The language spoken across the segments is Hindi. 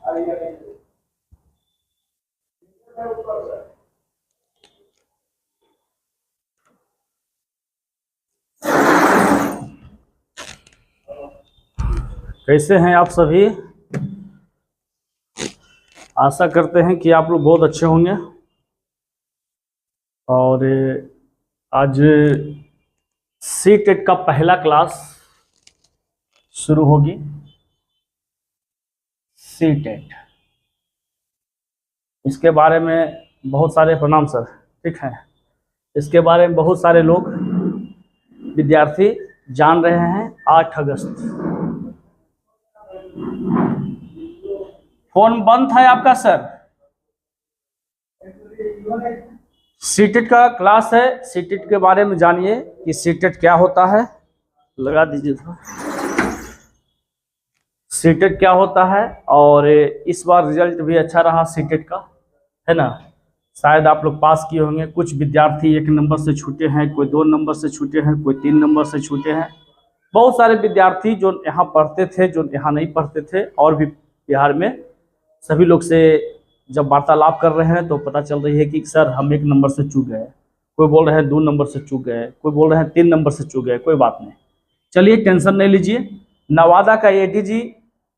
कैसे हैं आप सभी? आशा करते हैं कि आप लोग बहुत अच्छे होंगे। और आज सी टेट का पहला क्लास शुरू होगी। सी टेट, इसके बारे में बहुत सारे, प्रणाम सर, ठीक है, इसके बारे में बहुत सारे लोग विद्यार्थी जान रहे हैं। 8 अगस्त फोन बंद था आपका सर। सीटेट का क्लास है। सीटेट के बारे में जानिए कि सीटेट क्या होता है। लगा दीजिए था। सीटेट क्या होता है, और इस बार रिजल्ट भी अच्छा रहा सीटेट का, है ना। शायद आप लोग पास किए होंगे। कुछ विद्यार्थी 1 नंबर से छूटे हैं, कोई 2 नंबर से छूटे हैं, कोई 3 नंबर से छूटे हैं। बहुत सारे विद्यार्थी जो यहाँ पढ़ते थे, जो यहाँ नहीं पढ़ते थे, और भी बिहार में, सभी लोग से जब वार्तालाप कर रहे हैं तो पता चल रही है कि सर हम 1 नंबर से चूक गए, कोई बोल रहे हैं 2 नंबर से चूक गए, कोई बोल रहे हैं 3 नंबर से चूक गए। कोई बात नहीं, चलिए टेंशन नहीं लीजिए। नवादा का एडीजी,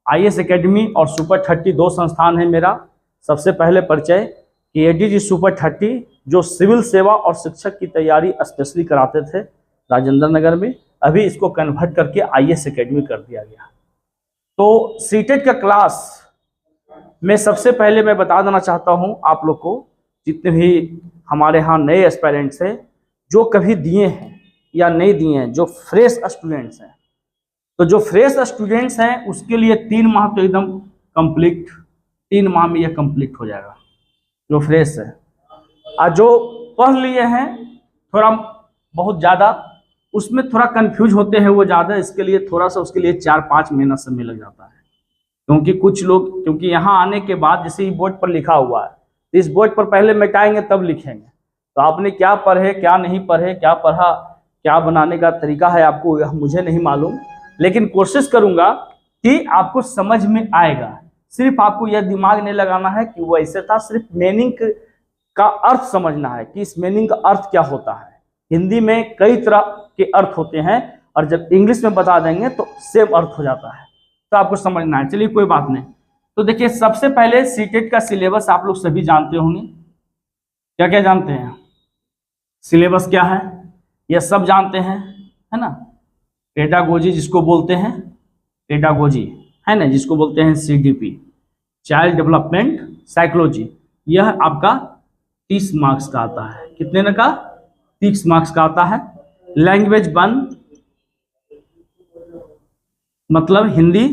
आईएएस एकेडमी और सुपर 30 2 संस्थान है मेरा। सबसे पहले परिचय कि एडीजी सुपर 30 जो सिविल सेवा और शिक्षक की तैयारी स्पेशली कराते थे राजेंद्र नगर में, अभी इसको कन्वर्ट करके आईएएस एकेडमी कर दिया गया। तो सीटेट का क्लास में सबसे पहले मैं बता देना चाहता हूं आप लोग को, जितने भी हमारे यहाँ नए एस्पायरेंट्स हैं, जो कभी दिए हैं या नहीं दिए हैं, जो फ्रेश स्टूडेंट्स हैं, तो जो फ्रेश स्टूडेंट्स हैं उसके लिए 3 माह तो एकदम कंप्लीट, 3 माह में ये कंप्लीट हो जाएगा जो फ्रेश है। और जो पढ़ लिए हैं थोड़ा बहुत ज़्यादा, उसमें थोड़ा कंफ्यूज होते हैं वो ज़्यादा, इसके लिए थोड़ा सा उसके लिए 4-5 महीना समय लग जाता है। क्योंकि कुछ लोग, क्योंकि यहाँ आने के बाद जैसे ही बोर्ड पर लिखा हुआ है, तो इस बोर्ड पर पहले मिटाएंगे तब लिखेंगे। तो आपने क्या पढ़े, क्या नहीं पढ़े, क्या पढ़ा, क्या बनाने का तरीका है आपको, मुझे नहीं मालूम, लेकिन कोशिश करूँगा कि आपको समझ में आएगा। सिर्फ आपको यह दिमाग नहीं लगाना है कि वो ऐसे था, सिर्फ मीनिंग का अर्थ समझना है कि इस मीनिंग का अर्थ क्या होता है। हिंदी में कई तरह के अर्थ होते हैं, और जब इंग्लिश में बता देंगे तो सेम अर्थ हो जाता है, तो आपको समझना है। चलिए कोई बात नहीं। तो देखिए, सबसे पहले सीटेट का सिलेबस आप लोग सभी जानते होंगे। क्या क्या जानते हैं? सिलेबस क्या है यह सब जानते हैं, है ना। पेडागोजी जिसको बोलते हैं, पेडागोजी है ना, जिसको बोलते हैं सीडीपी, चाइल्ड डेवलपमेंट साइकोलॉजी, यह आपका 30 मार्क्स का आता है। कितने न का? 30 मार्क्स का आता है। लैंग्वेज 1 मतलब हिंदी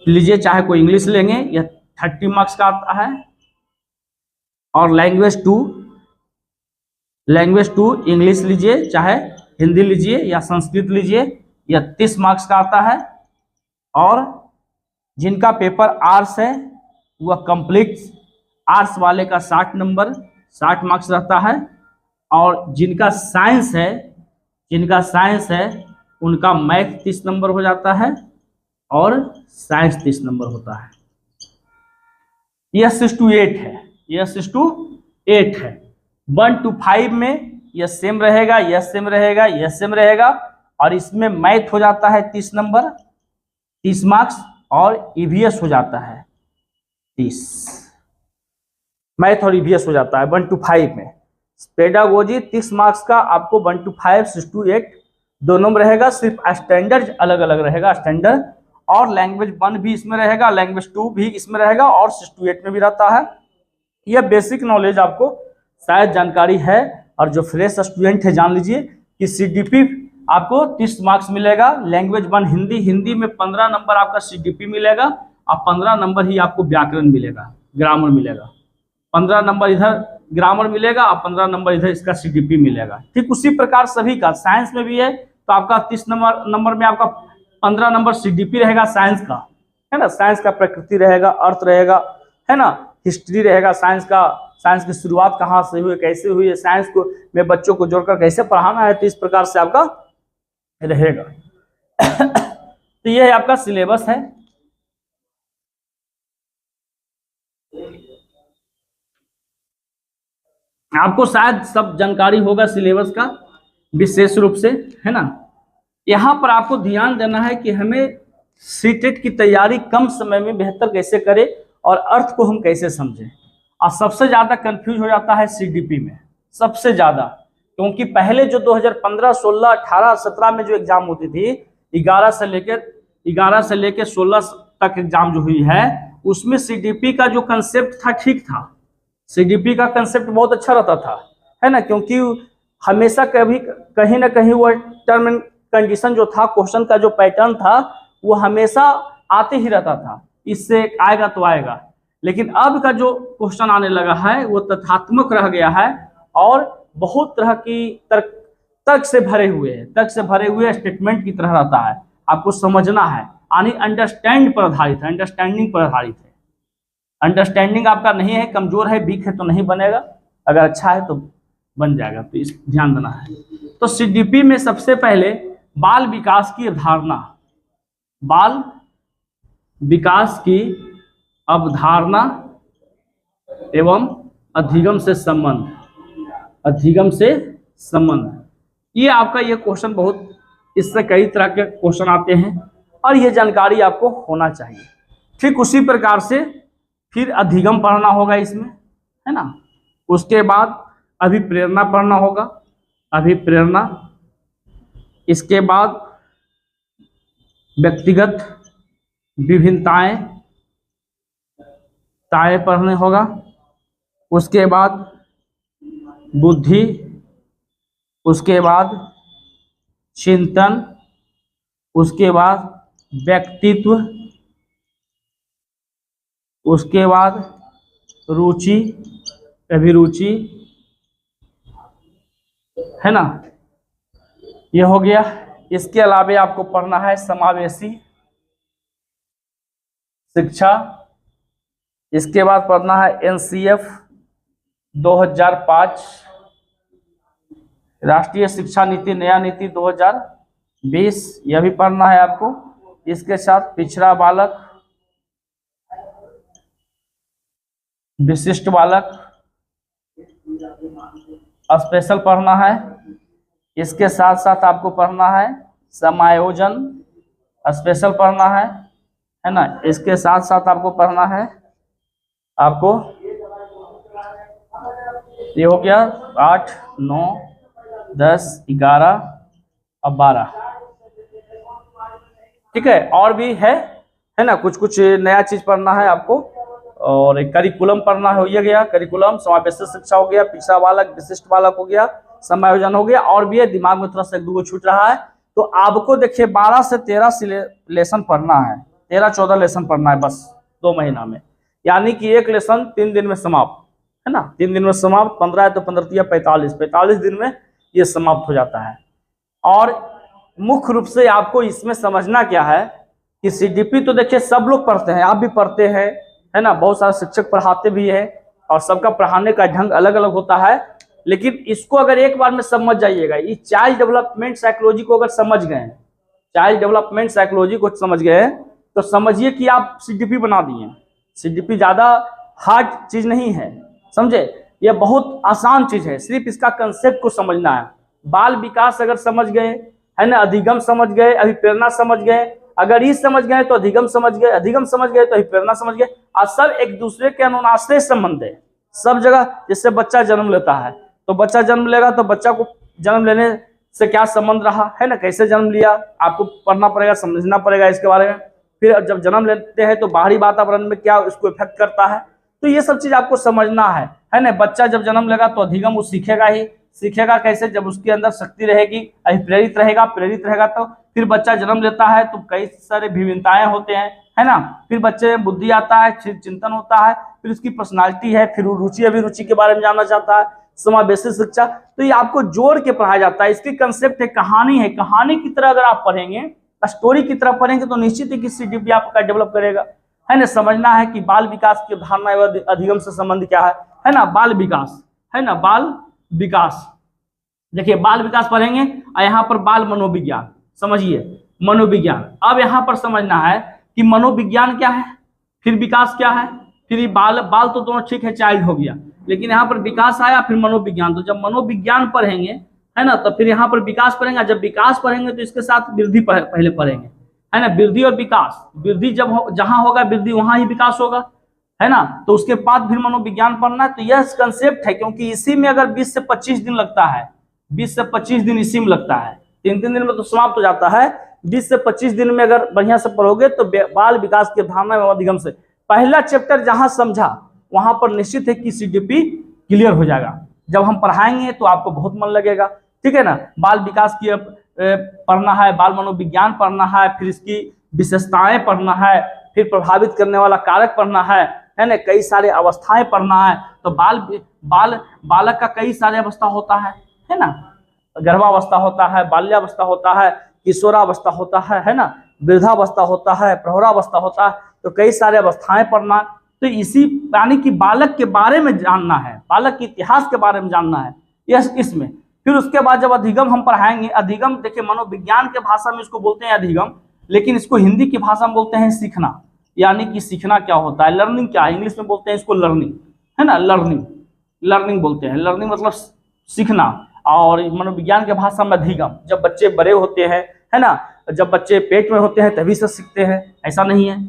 लीजिए, चाहे कोई इंग्लिश लेंगे, यह 30 मार्क्स का आता है। और लैंग्वेज टू इंग्लिश लीजिए, चाहे हिंदी लीजिए या संस्कृत लीजिए, यह 30 मार्क्स का आता है। और जिनका पेपर आर्ट्स है वह कंप्लीट आर्ट्स वाले का 60 नंबर, 60 मार्क्स रहता है। और जिनका साइंस है उनका मैथ 30 नंबर हो जाता है और साइंस 30 नंबर होता है। यह 6 to 8 है, यह 6 to 8 है। 1 to 5 में यह सेम रहेगा, यह सेम रहेगा, यह सेम रहेगा। और इसमें मैथ हो जाता है 30 नंबर, 30 मार्क्स, और ईवीएस हो जाता है 30। मैथ और ईवीएस हो जाता है 1 to 5 में। पेडागोजी 30 मार्क्स का आपको 1 to 5, 6 to 8 दोनों में रहेगा, सिर्फ स्टैंडर्ड अलग अलग रहेगा, स्टैंडर्ड। और लैंग्वेज 1 भी इसमें रहेगा, लैंग्वेज 2 भी इसमें रहेगा, और 6 to 8 में भी रहता है। यह बेसिक नॉलेज आपको शायद जानकारी है। और जो फ्रेश स्टूडेंट है जान लीजिए कि सीडीपी आपको 30 मार्क्स मिलेगा। लैंग्वेज 1 हिंदी में 15 नंबर आपका सीडीपी मिलेगा, और 15 नंबर ही आपको व्याकरण मिलेगा, ग्रामर मिलेगा। 15 नंबर इधर ग्रामर मिलेगा और 15 नंबर इधर इसका सीडीपी मिलेगा। ठीक उसी प्रकार सभी का साइंस में भी है, तो आपका 30 नंबर में आपका 15 नंबर सीडीपी रहेगा साइंस का, है ना। साइंस का प्रकृति रहेगा, अर्थ रहेगा, है ना, हिस्ट्री रहेगा साइंस का, साइंस की शुरुआत कहाँ से हुई, कैसे हुई है, साइंस को में बच्चों को जोड़कर कैसे पढ़ाना है, तो इस प्रकार से आपका रहेगा। तो यह आपका सिलेबस है। आपको शायद सब जानकारी होगा सिलेबस का विशेष रूप से, है ना। यहाँ पर आपको ध्यान देना है कि हमें सीटेट की तैयारी कम समय में बेहतर कैसे करें और अर्थ को हम कैसे समझें। और सबसे ज़्यादा कंफ्यूज हो जाता है सीडीपी में, सबसे ज़्यादा, क्योंकि पहले जो 2015, 16, 18, 17 में जो एग्जाम होती थी, 11 से लेकर 16 तक एग्जाम जो हुई है, उसमें सीडीपी का जो कंसेप्ट था ठीक था। सीडीपी का कंसेप्ट बहुत अच्छा रहता था, है ना, क्योंकि हमेशा कभी कहीं ना कहीं वो टर्म एंड कंडीशन जो था, क्वेश्चन का जो पैटर्न था, वो हमेशा आते ही रहता था, इससे आएगा तो आएगा। लेकिन अब का जो क्वेश्चन आने लगा है वो तथ्यात्मक रह गया है और बहुत तरह की तर्क से भरे हुए स्टेटमेंट की तरह रहता है। आपको समझना है, यानी अंडरस्टैंड पर आधारित है, अंडरस्टैंडिंग पर आधारित है। अंडरस्टैंडिंग आपका नहीं है, कमजोर है, वीक है तो नहीं बनेगा, अगर अच्छा है तो बन जाएगा, तो इस ध्यान देना है। तो सीडीपी में सबसे पहले बाल विकास की अवधारणा, बाल विकास की अवधारणा एवं अधिगम से संबंध, ये आपका ये क्वेश्चन बहुत, इससे कई तरह के क्वेश्चन आते हैं और ये जानकारी आपको होना चाहिए। ठीक उसी प्रकार से फिर अधिगम पढ़ना होगा इसमें, है ना। उसके बाद अभिप्रेरणा पढ़ना होगा, अभिप्रेरणा। इसके बाद व्यक्तिगत विभिन्नताएं पढ़ने होगा। उसके बाद बुद्धि, उसके बाद चिंतन, उसके बाद व्यक्तित्व, उसके बाद रुचि, अभिरुचि, है ना, ये हो गया। इसके अलावा आपको पढ़ना है समावेशी शिक्षा। इसके बाद पढ़ना है एनसीएफ 2005, राष्ट्रीय शिक्षा नीति, नया नीति 2020, यह भी पढ़ना है आपको। इसके साथ पिछड़ा बालक, विशिष्ट बालक, स्पेशल पढ़ना है। इसके साथ साथ आपको पढ़ना है समायोजन, स्पेशल पढ़ना है ना। इसके साथ साथ आपको पढ़ना है, आपको ये हो गया 8, 9, 10, 11 और 12, ठीक है। और भी है ना, कुछ नया चीज पढ़ना है आपको। और करिकुलम पढ़ना हो गया, करिकुलम, समावेशी शिक्षा हो गया, पिछड़ा बालक, विशिष्ट बालक हो गया, समायोजन हो गया। और भी है, दिमाग में थोड़ा सा एक दो छूट रहा है। तो आपको देखिए 12 से 13 लेसन पढ़ना है, 13-14 लेसन पढ़ना है बस 2 महीना में, यानी कि एक लेसन 3 दिन में समाप्त, है ना, 3 दिन में समाप्त। 15 है तो 15 45 दिन में ये समाप्त हो जाता है। और मुख्य रूप से आपको इसमें समझना क्या है कि सीडीपी तो देखिए सब लोग पढ़ते हैं, आप भी पढ़ते हैं, है ना, बहुत सारे शिक्षक पढ़ाते भी है और सबका पढ़ाने का ढंग अलग अलग होता है। लेकिन इसको अगर एक बार में समझ जाइएगा, ये चाइल्ड डेवलपमेंट साइकोलॉजी को अगर समझ गए, चाइल्ड डेवलपमेंट साइकोलॉजी को समझ गए, तो समझिए कि आप सीडीपी बना दिए। सीडीपी ज्यादा हार्ड चीज नहीं है, समझे, यह बहुत आसान चीज है, सिर्फ इसका कंसेप्ट को समझना है। बाल विकास अगर समझ गए, है ना, अधिगम समझ गए, अभिप्रेरणा समझ गए, अगर ये समझ गए तो अधिगम समझ गए, अधिगम समझ गए तो अभिप्रेरणा समझ गए। और सब एक दूसरे के अनुनाश्रय संबंध है सब जगह। जैसे बच्चा जन्म लेता है तो बच्चा जन्म लेगा, तो बच्चा को जन्म लेने से क्या संबंध रहा, है ना, कैसे जन्म लिया, आपको पढ़ना पड़ेगा, समझना पड़ेगा इसके बारे में। फिर जब जन्म लेते हैं तो बाहरी वातावरण में क्या उसको इफेक्ट करता है, तो ये सब चीज आपको समझना है ना। बच्चा जब जन्म लेगा तो अधिगम वो सीखेगा ही, सीखेगा कैसे, जब उसके अंदर शक्ति रहेगी, अभिप्रेरित रहेगा, प्रेरित रहेगा। तो फिर बच्चा जन्म लेता है तो कई सारे विभिन्नताएं होते हैं, है ना। फिर बच्चे में बुद्धि आता है, फिर चिंतन होता है, फिर उसकी पर्सनालिटी है, फिर रुचि अभिरुचि के बारे में जानना चाहता है, समावेशी शिक्षा। तो ये आपको जोड़ के पढ़ाया जाता है। इसकी कंसेप्ट है, कहानी है, कहानी की तरह अगर आप पढ़ेंगे, स्टोरी की तरह पढ़ेंगे तो निश्चित ही कि सीडीपी आपका डेवलप करेगा, है ना। समझना है कि बाल विकास की धारणा एवं अधिगम से संबंध क्या है ना। बाल विकास, है ना, बाल विकास, देखिए बाल विकास पढ़ेंगे और यहाँ पर बाल मनोविज्ञान, समझिए मनोविज्ञान। अब यहाँ पर समझना है कि मनोविज्ञान क्या है, फिर विकास क्या है, फिर बाल तो दोनों ठीक है, चाइल्ड हो गया। लेकिन यहाँ पर विकास आया फिर मनोविज्ञान, तो जब मनोविज्ञान पढ़ेंगे है ना, तो फिर यहाँ पर विकास पढ़ेंगे, जब विकास पढ़ेंगे तो इसके साथ वृद्धि पहले पढ़ेंगे, है ना, वृद्धि और विकास, वृद्धि जब जहां होगा वृद्धि वहां ही विकास होगा, है ना, तो उसके बाद फिर मनोविज्ञान पढ़ना है। तो यह कंसेप्ट है, क्योंकि इसी में अगर 20 से 25 दिन लगता है, 20 से 25 दिन इसी में लगता है, 3-3 दिन में तो समाप्त हो जाता है, 20 से 25 दिन में अगर बढ़िया से पढ़ोगे तो बाल विकास की धारणा एवं अधिगम से पहला चैप्टर जहां समझा वहां पर निश्चित है कि सीडीपी क्लियर हो जाएगा। जब हम पढ़ाएंगे तो आपको बहुत मन लगेगा, ठीक है ना। बाल विकास की पढ़ना है, बाल मनोविज्ञान पढ़ना है, फिर इसकी विशेषताएं पढ़ना है, फिर प्रभावित करने वाला कारक पढ़ना है ना, कई सारे अवस्थाएं पढ़ना है। तो बालक का कई सारे अवस्था होता है ना, गर्भावस्था होता है, बाल्यावस्था होता है, किशोरावस्था होता है ना, वृद्धावस्था होता है, प्रौढ़ावस्था होता है, तो कई सारे अवस्थाएं पढ़ना। तो इसी यानी कि बालक के बारे में जानना है, बालक के इतिहास के बारे में जानना है यस इसमें। फिर उसके बाद जब अधिगम हम पढ़ाएंगे, अधिगम देखिए मनोविज्ञान के भाषा में इसको बोलते हैं अधिगम, लेकिन इसको हिंदी की भाषा में बोलते हैं सीखना, यानी कि सीखना क्या होता है, लर्निंग क्या है, इंग्लिश में बोलते हैं इसको लर्निंग, है ना, लर्निंग बोलते हैं, लर्निंग मतलब सीखना। और मनोविज्ञान के भाषा में अधिगम, जब बच्चे बड़े होते हैं, है ना, जब बच्चे पेट में होते हैं तभी से सीखते हैं, ऐसा नहीं है,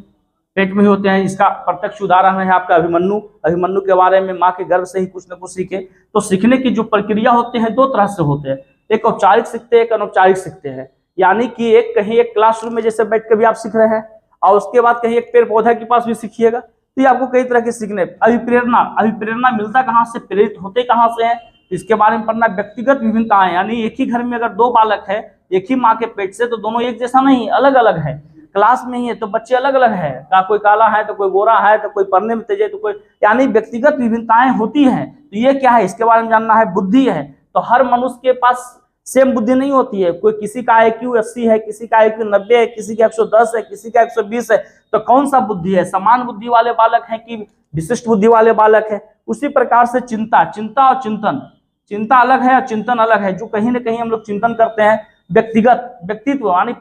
पेट में ही होते हैं। इसका प्रत्यक्ष उदाहरण है आपका अभिमन्यु के बारे में, माँ के गर्भ से ही कुछ न कुछ सीखे। तो सीखने की जो प्रक्रिया होती है दो तरह से होते हैं, एक औपचारिक सीखते हैं, एक अनौपचारिक सीखते हैं। यानी कि कहीं एक क्लासरूम में जैसे बैठ कर भी आप सीख रहे हैं, और उसके बाद कहीं एक पेड़ पौधा के पास भी सीखिएगा, तो ये आपको कई तरह के सीखने। अभिप्रेरणा मिलता कहाँ से, प्रेरित होते कहाँ से है, इसके बारे में पढ़ना। व्यक्तिगत विभिन्नताएं, यानी एक ही घर में अगर 2 बालक है एक ही माँ के पेट से, तो दोनों एक जैसा नहीं, अलग अलग है, क्लास में ही है तो बच्चे अलग अलग है, कोई काला है तो कोई गोरा है, तो कोई पढ़ने में तेज है तो कोई, यानी व्यक्तिगत विभिन्नताएं होती हैं। तो ये क्या है, इसके बारे में जानना है। बुद्धि है, तो हर मनुष्य के पास सेम बुद्धि नहीं होती है, कोई किसी का IQ 80 है, किसी का IQ 90 है, किसी का 110 है, किसी का 120 है। तो कौन सा बुद्धि है, समान बुद्धि वाले बालक हैं कि विशिष्ट बुद्धि वाले बालक है। उसी प्रकार से चिंता और चिंता अलग है और चिंतन अलग है, जो कहीं ना कहीं हम लोग चिंतन करते हैं। व्यक्तित्व यानी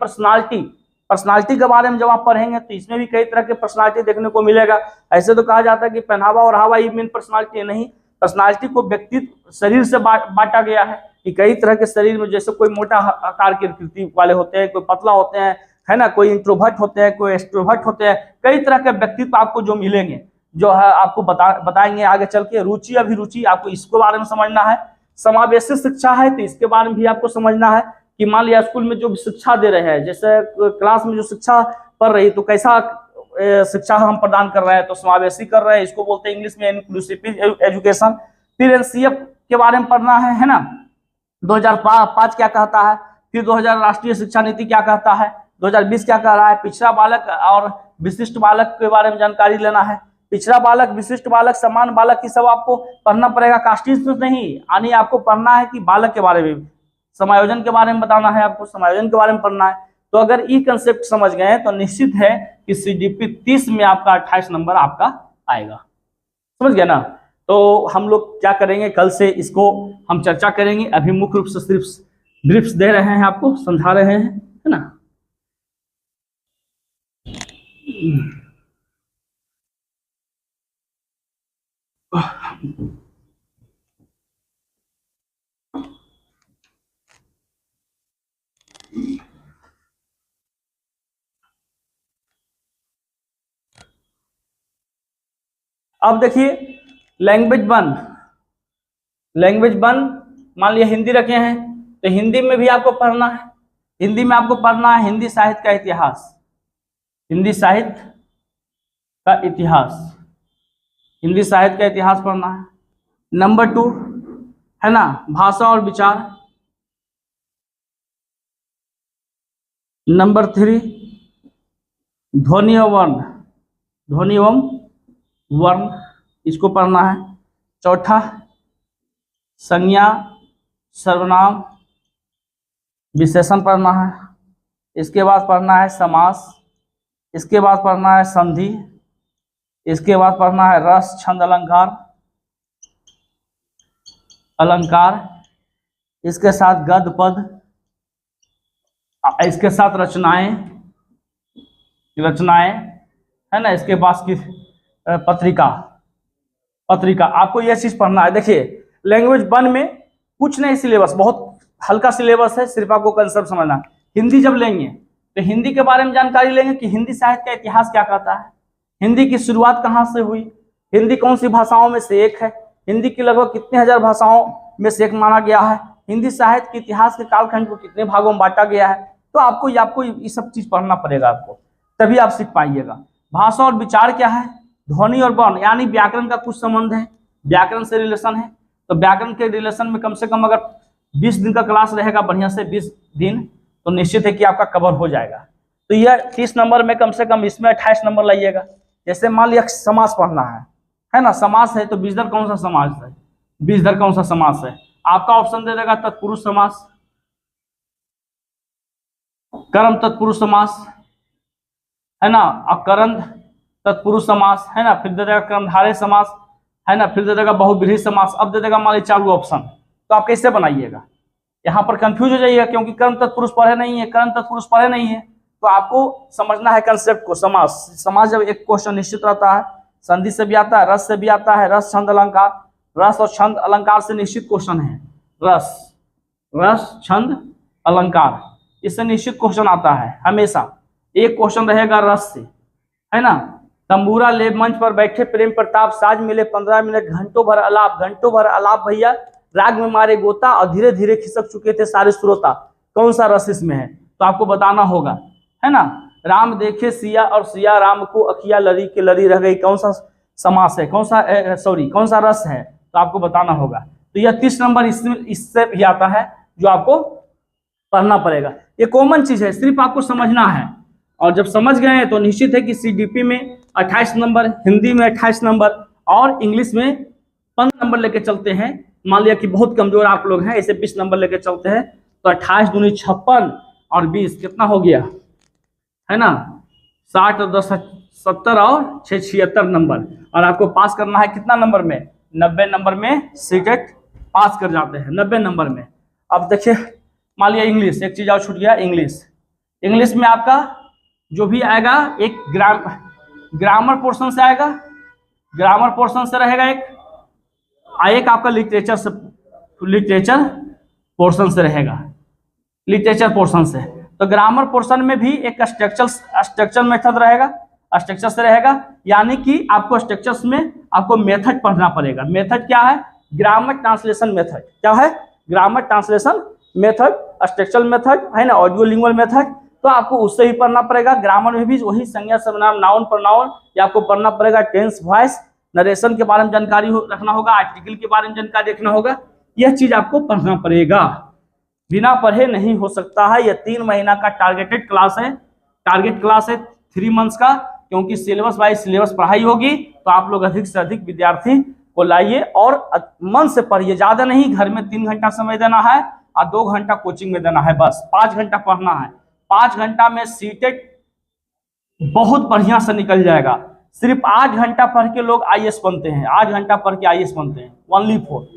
पर्सनालिटी के बारे में जब आप पढ़ेंगे तो इसमें भी कई तरह के पर्सनालिटी देखने को मिलेगा। ऐसे तो कहा जाता है कि पहनावा और हवा ही मेन पर्सनालिटी नहीं, पर्सनालिटी को व्यक्तित्व शरीर से बांटा गया है कि कई तरह के शरीर में, जैसे कोई मोटा आकार की आकृति वाले होते हैं, कोई पतला होते हैं, है ना, कोई इंट्रोवर्ट होते हैं, कोई एक्सट्रोवर्ट होते हैं। कई तरह के व्यक्तित्व आपको जो मिलेंगे, जो है आपको बताएंगे आगे चल के। रुचि अभिरुचि, आपको इसके बारे में समझना है। समावेशी शिक्षा है तो इसके बारे में भी आपको समझना है कि मान लिया स्कूल में जो भी शिक्षा दे रहे हैं, जैसे क्लास में जो शिक्षा पढ़ रही, तो कैसा शिक्षा हम प्रदान कर रहे हैं, तो समावेशी कर रहे हैं, इसको बोलते हैं इंग्लिश में इंक्लूसिव एजुकेशन। फिर NCF के बारे में पढ़ना है ना, 2005 क्या कहता है, फिर 2000 राष्ट्रीय शिक्षा नीति क्या कहता है, 2020 क्या कह रहा है। पिछड़ा बालक और विशिष्ट बालक के बारे में जानकारी लेना है। पिछड़ा बालक, विशिष्ट बालक, समान बालक, की सब आपको पढ़ना पड़ेगा, कास्टिज्म नहीं, यानी आपको पढ़ना है कि बालक के बारे में, समायोजन के बारे में बताना है, आपको समायोजन के बारे में पढ़ना है। तो अगर ये कंसेप्ट समझ गए तो निश्चित है कि CDP 30 में आपका 28 नंबर आपका आएगा। समझ गया ना। तो हम लोग क्या करेंगे, कल से इसको हम चर्चा करेंगे। अभी मुख्य रूप से सिर्फ ब्रीफ्स दे रहे हैं, आपको समझा रहे हैं, है ना। अब देखिए लैंग्वेज वन मान लिया हिंदी रखे हैं, तो हिंदी में भी आपको पढ़ना है। हिंदी में आपको पढ़ना है हिंदी साहित्य का इतिहास, हिंदी साहित्य का इतिहास पढ़ना है। नंबर 2 है ना, भाषा और विचार। नंबर 3 ध्वनि एवं वर्ण, इसको पढ़ना है। चौथा संज्ञा, सर्वनाम, विशेषण पढ़ना है। इसके बाद पढ़ना है समास, इसके बाद पढ़ना है संधि, इसके बाद पढ़ना है रस, छंद, अलंकार, इसके साथ गद्य पद, इसके साथ रचनाएं है ना। इसके बाद की पत्रिका पत्रिका, आपको यह चीज पढ़ना है। देखिए लैंग्वेज 1 में कुछ नहीं सिलेबस, बहुत हल्का सिलेबस है, सिर्फ आपको कंसेप्ट समझना है। हिंदी जब लेंगे तो हिंदी के बारे में जानकारी लेंगे कि हिंदी साहित्य का इतिहास क्या कहता है, हिंदी की शुरुआत कहाँ से हुई, हिंदी कौन सी भाषाओं में से एक है, हिंदी की लगभग कितने हजार भाषाओं में से एक माना गया है, हिंदी साहित्य के इतिहास के कालखंड को कितने भागों में बांटा गया है। तो आपको ये सब चीज पढ़ना पड़ेगा आपको, तभी आप सीख पाइएगा। भाषा और विचार क्या है, ध्वनि और वर्ण यानी व्याकरण का कुछ संबंध है, व्याकरण से रिलेशन है। तो व्याकरण के रिलेशन में कम से कम अगर 20 दिन का क्लास रहेगा बढ़िया से 20 दिन, तो निश्चित है कि आपका कवर हो जाएगा। तो यह 30 नंबर में कम से कम इसमें 28 नंबर लाइएगा। जैसे मान लिया समास पढ़ना है ना, समास है तो बीजदर कौन सा समास है, बीजदर कौन सा समास है, आपका ऑप्शन दे देगा तत्पुरुष समास, कर्म तत्पुरुष समास है ना, अकरंद तत्पुरुष समास है ना, फिर दे देगा कर्मधारय समास है ना, फिर दे देगा बहुब्रीहि समास। अब दे देगा मान लीजिए चालू ऑप्शन, तो आप कैसे बनाइएगा, यहाँ पर कंफ्यूज हो जाइएगा क्योंकि कर्म तत्पुरुष पढ़े नहीं है, कर्म तत्पुरुष पढ़े नहीं है। तो आपको समझना है कंसेप्ट को। समास, समास जब एक क्वेश्चन निश्चित रहता है, संधि से भी आता है, रस से भी आता है, रस छंद अलंकार, रस और छंद अलंकार से निश्चित क्वेश्चन है, रस छंद अलंकार, इससे निश्चित क्वेश्चन आता है हमेशा। एक क्वेश्चन रहेगा रस से है ना, तंबूरा ले मंच पर बैठे प्रेम प्रताप, साज मिले 15 मिनट, घंटों भर अलाप भैया, राग में मारे गोता और धीरे धीरे खिसक चुके थे सारे श्रोता। कौन सा रस इसमें है, तो आपको बताना होगा है ना। राम देखे सिया और सिया राम को, अखिया लड़ी के लड़ी रह गई, कौन सा समास है, कौन सा रस है, तो आपको बताना होगा। तो यह 30 नंबर इससे भी आता है जो आपको पढ़ना पड़ेगा। ये कॉमन चीज है, सिर्फ आपको समझना है। और जब समझ गए हैं तो निश्चित है कि सीडीपी में 28 नंबर, हिंदी में 28 नंबर और इंग्लिश में 15 नंबर लेके चलते हैं। मान लिया कि बहुत कमजोर आप लोग हैं, इसे 20 नंबर लेके चलते हैं, तो 28 दूनी 56 और 20 कितना हो गया है ना, 60 और 10 70 और 6 76 नंबर। और आपको पास करना है कितना नंबर में, 90 नंबर में सीटेट पास कर जाते हैं 90 नंबर में। अब देखिए मान लिया इंग्लिश, एक चीज और छूट गया, इंग्लिश में आपका जो भी आएगा एक ग्रामर पोर्शन से आएगा, ग्रामर पोर्शन से रहेगा एक आपका लिटरेचर पोर्शन से रहेगा, लिटरेचर पोर्शन से। तो ग्रामर पोर्शन में भी एक स्ट्रक्चर मेथड रहेगा, स्ट्रक्चर से रहेगा, यानी कि आपको स्ट्रक्चर्स में आपको मेथड पढ़ना पड़ेगा। मेथड क्या है, ग्रामर ट्रांसलेशन मेथड, क्या है, grammar translation method, structural method है ना, ऑडियो लिंगुअल मेथड। तो आपको उससे ही पढ़ना पड़ेगा। ग्रामर में भी वही संज्ञा सर्वनाम नाउन प्रोनाउन या आपको पढ़ना पड़ेगा। टेंस वॉइस नरेशन के बारे में जानकारी रखना होगा, आर्टिकल के बारे में जानकारी रखना होगा, यह चीज आपको पढ़ना पड़ेगा, बिना पढ़े नहीं हो सकता है। यह 3 महीना का टारगेटेड क्लास है, टारगेट क्लास है 3 मंथ्स का, क्योंकि सिलेबस वाइज सिलेबस पढ़ाई होगी। तो आप लोग अधिक से अधिक विद्यार्थी को लाइए और मन से पढ़िए, ज्यादा नहीं। घर में 3 घंटा समय देना है और 2 घंटा कोचिंग में देना है, बस 5 घंटा पढ़ना है। 5 घंटा में सीटेट बहुत बढ़िया से निकल जाएगा। सिर्फ 8 घंटा पढ़ के लोग आईएएस बनते हैं, 8 घंटा पढ़ के आईएएस बनते हैं, ओनली फॉर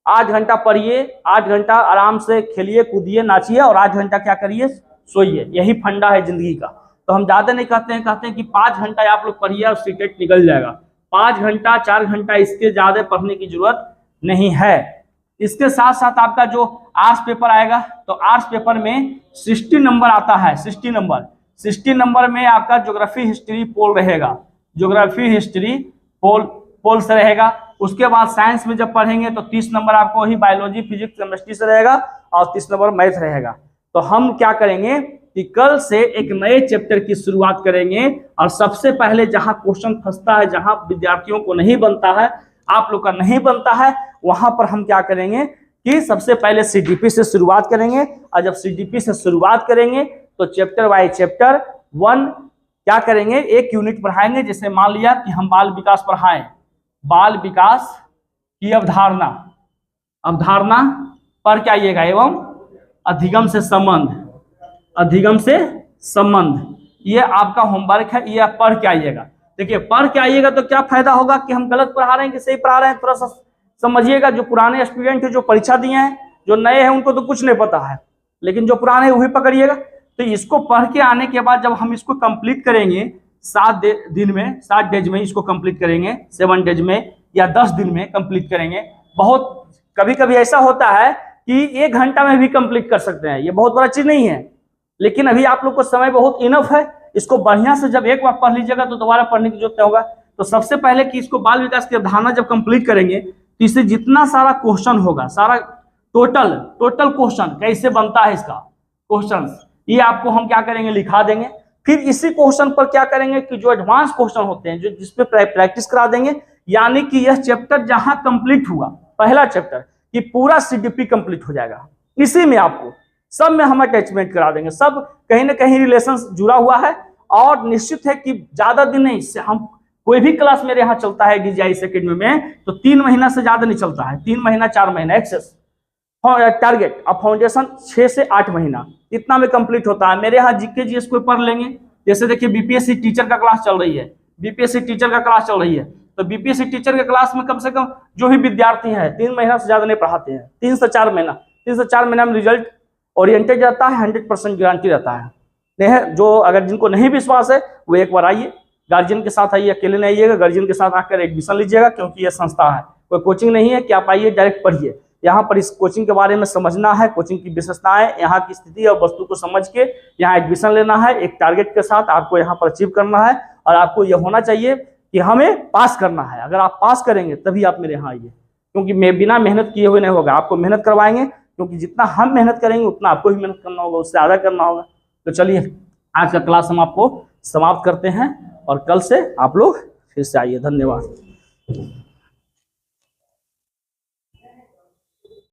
8 घंटा पढ़िए, 8 घंटा आराम से खेलिए कूदिए नाचिए और 8 घंटा क्या करिए, सोइए। यही फंडा है जिंदगी का। तो हम ज्यादा नहीं कहते हैं कि 5 घंटा आप लोग पढ़िए और सीटेट निकल जाएगा। 5 घंटा 4 घंटा, इसके ज्यादा पढ़ने की जरूरत नहीं है। इसके साथ साथ आपका जो आर्ट्स पेपर आएगा, तो आर्ट्स पेपर में 60 नंबर आता है, 60 नंबर में आपका ज्योग्राफी हिस्ट्री पोल रहेगा, ज्योग्राफी हिस्ट्री पोल से रहेगा। उसके बाद साइंस में जब पढ़ेंगे तो 30 नंबर आपको वही बायोलॉजी फिजिक्स केमिस्ट्री से रहेगा और 30 नंबर मैथ रहेगा। तो हम क्या करेंगे कि कल से एक नए चैप्टर की शुरुआत करेंगे और सबसे पहले जहां क्वेश्चन फंसता है, जहां विद्यार्थियों को नहीं बनता है, आप लोग का नहीं बनता है, वहां पर हम क्या करेंगे कि सबसे पहले सीडीपी से शुरुआत करेंगे। और जब सीडीपी से शुरुआत करेंगे तो चैप्टर वाइज चैप्टर 1 क्या करेंगे, एक यूनिट पढ़ाएंगे। जैसे मान लिया कि हम बाल विकास पढ़ाएं, बाल विकास की अवधारणा पर क्या आइएगा, एवं अधिगम से संबंध, ये आपका होमवर्क है, ये आप पढ़ के आइएगा। देखिए पढ़ के आइएगा तो क्या फायदा होगा कि हम गलत पढ़ा रहे हैं कि सही पढ़ा रहे हैं, थोड़ा सा समझिएगा। जो पुराने स्टूडेंट है, जो परीक्षा दिए हैं, जो नए हैं उनको तो कुछ नहीं पता है, लेकिन जो पुराने हैं वही पकड़िएगा। तो इसको पढ़ के आने के बाद जब हम इसको कंप्लीट करेंगे, दिन में 7 डेज में इसको कंप्लीट करेंगे, 7 डेज में या 10 दिन में कंप्लीट करेंगे। बहुत कभी कभी ऐसा होता है कि 1 घंटा में भी कंप्लीट कर सकते हैं, ये बहुत बड़ा चीज नहीं है, लेकिन अभी आप लोग को समय बहुत इनफ है। इसको बढ़िया से जब एक बार पढ़ लीजिएगा तो दोबारा पढ़ने की जरूरत नहीं होगा। तो सबसे पहले कि इसको बाल विकास की अवधारणा जब कंप्लीट करेंगे तो इससे जितना सारा क्वेश्चन होगा, सारा टोटल क्वेश्चन कैसे बनता है इसका क्वेश्चन, ये आपको हम क्या करेंगे, लिखा देंगे। फिर इसी क्वेश्चन पर क्या करेंगे कि जो एडवांस क्वेश्चन होते हैं, जो जिसपे प्रैक्टिस करा देंगे, यानी कि यह चैप्टर जहां कंप्लीट हुआ, पहला चैप्टर, कि पूरा सीडीपी कंप्लीट हो जाएगा। इसी में आपको सब में हम अटैचमेंट करा देंगे, सब कहीं ना कहीं रिलेशन जुड़ा हुआ है। और निश्चित है कि ज्यादा दिन नहीं, इससे हम कोई भी क्लास मेरे यहाँ चलता है DGIS एकेडमी में तो 3 महीना से ज्यादा नहीं चलता है, 3 महीना 4 महीना एक्सेस टारगेट। अब फाउंडेशन 6 से 8 महीना इतना में कंप्लीट होता है। मेरे यहाँ जीके जीएस को पढ़ लेंगे। जैसे देखिए बीपीएससी टीचर का क्लास चल रही है, बीपीएससी टीचर का क्लास चल रही है, तो बीपीएससी टीचर के क्लास में कम से कम जो भी विद्यार्थी हैं 3 महीना से ज्यादा नहीं पढ़ाते हैं, 3 से 4 महीना, 3 से 4 महीना में रिजल्ट ओरिएंटेड रहता है, 100% गारंटी रहता है। जो अगर जिनको नहीं विश्वास है वो एक बार आइए, गार्जियन के साथ आइए, अकेले नहीं आइएगा, गार्जियन के साथ आकर एडमिशन लीजिएगा, क्योंकि ये संस्था है, कोई कोचिंग नहीं है कि आप आइए डायरेक्ट पढ़िए। यहाँ पर इस कोचिंग के बारे में समझना है, कोचिंग की विशेषताएं, यहाँ की स्थिति और वस्तु को समझ के यहाँ एडमिशन लेना है। एक टारगेट के साथ आपको यहाँ पर अचीव करना है, और आपको यह होना चाहिए कि हमें पास करना है। अगर आप पास करेंगे तभी आप मेरे यहाँ आइए, क्योंकि मैं बिना मेहनत किए हुए नहीं होगा, आपको मेहनत करवाएंगे, क्योंकि जितना हम मेहनत करेंगे उतना आपको भी मेहनत करना होगा, उससे ज़्यादा करना होगा। तो चलिए आज का क्लास हम आपको समाप्त करते हैं, और कल से आप लोग फिर से आइए। धन्यवाद।